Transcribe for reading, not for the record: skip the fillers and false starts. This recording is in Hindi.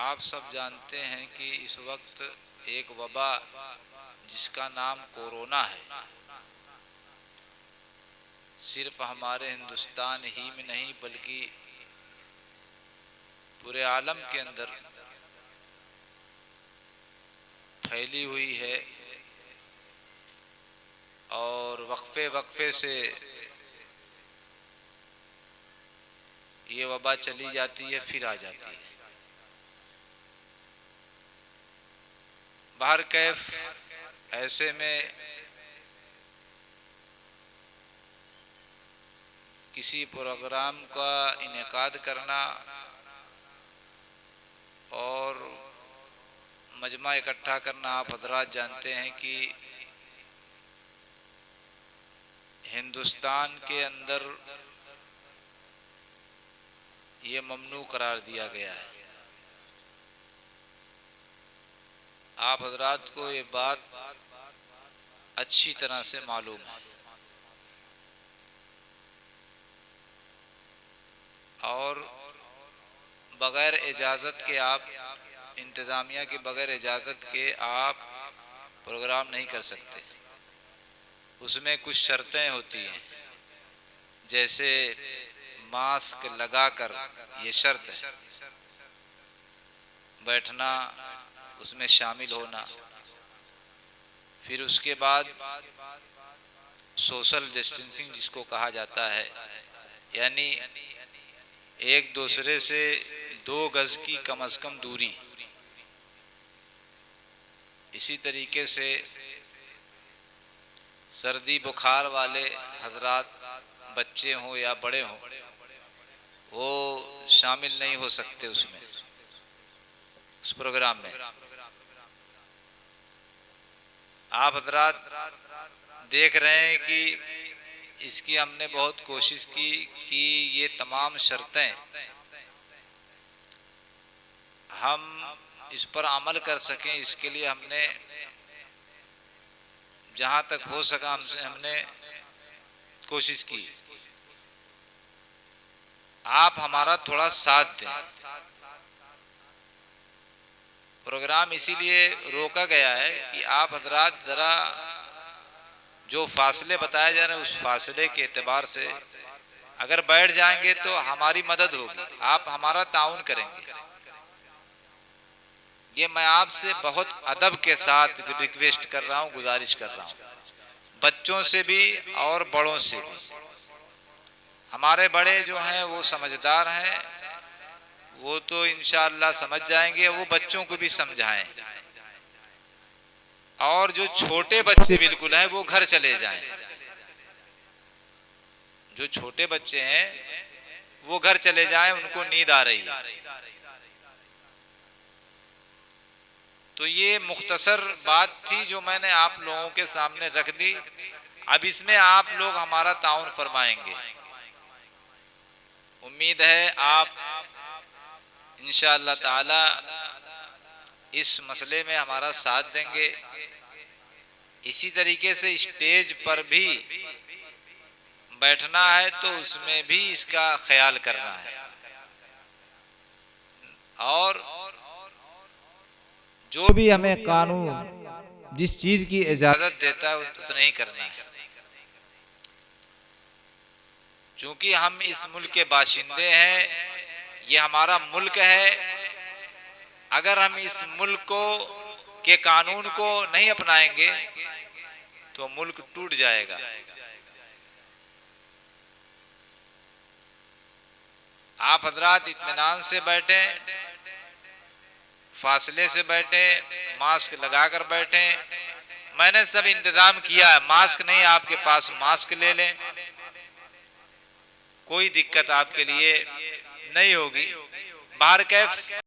आप सब जानते हैं कि इस वक्त एक वबा जिसका नाम कोरोना है, सिर्फ हमारे हिंदुस्तान ही में नहीं बल्कि पूरे आलम के अंदर फैली हुई है और वक्फे वक्फे से ये वबा चली जाती है, फिर आ जाती है। बाहर कैफ ऐसे में किसी प्रोग्राम का इनेकाद करना और मजमा इकट्ठा करना, आप हजरात जानते हैं कि हिंदुस्तान के अंदर ये ममनू करार दिया गया है। आप हजरात को ये बात अच्छी तरह से मालूम है और बगैर इजाज़त के आप, इंतज़ामिया के बगैर इजाज़त के आप प्रोग्राम नहीं कर सकते। उसमें कुछ शर्तें होती हैं, जैसे मास्क लगाकर, ये शर्त है, बैठना उसमें शामिल होना, फिर उसके बाद सोशल डिस्टेंसिंग जिसको कहा जाता है, यानी एक दूसरे से 2 गज की कम से कम दूरी। इसी तरीके से सर्दी बुखार वाले हजरात, बच्चे हों या बड़े हों, वो शामिल नहीं हो सकते उसमें, उस प्रोग्राम में। आप हजरात देख रहे हैं कि इसकी हमने बहुत कोशिश की कि ये तमाम शर्तें हम इस पर अमल कर सकें। इसके लिए हमने जहाँ तक हो सका हमने कोशिश की। आप हमारा थोड़ा साथ दें। प्रोग्राम इसीलिए रोका गया है कि आप हजरात ज़रा जो फासले बताए जा रहे हैं उस फासले के एतबार से अगर बैठ जाएंगे तो हमारी मदद होगी, आप हमारा ताउन करेंगे। ये मैं आपसे बहुत अदब के साथ रिक्वेस्ट कर रहा हूँ, गुजारिश कर रहा हूँ, बच्चों से भी और बड़ों से भी। हमारे बड़े जो हैं वो समझदार हैं, वो तो इंशाअल्लाह समझ जाएंगे, वो बच्चों को भी समझाएं। और जो छोटे बच्चे बिल्कुल हैं वो घर चले जाएं। जो छोटे बच्चे हैं वो घर चले जाएं, उनको नींद आ रही है। तो ये मुख्तसर बात थी जो मैंने आप लोगों के सामने रख दी। अब इसमें आप लोग हमारा ताउन फरमाएंगे। उम्मीद है आप इंशाअल्लाह ताला इस मसले में हमारा साथ देंगे। इसी तरीके से स्टेज पर भी बैठना है तो उसमें भी इसका ख्याल करना है और जो भी हमें कानून जिस चीज की इजाजत देता है उतना ही करना है। क्योंकि हम इस मुल्क के बाशिंदे हैं, ये हमारा मुल्क है। अगर हम इस मुल्क को के कानून को नहीं अपनाएंगे तो मुल्क टूट जाएगा। आप हजरात इत्मीनान से बैठे, फासले से बैठे, मास्क लगाकर बैठे। मैंने सब इंतजाम किया है, मास्क नहीं आपके पास मास्क ले लें, कोई दिक्कत आपके लिए नहीं होगी। बाहर कैफ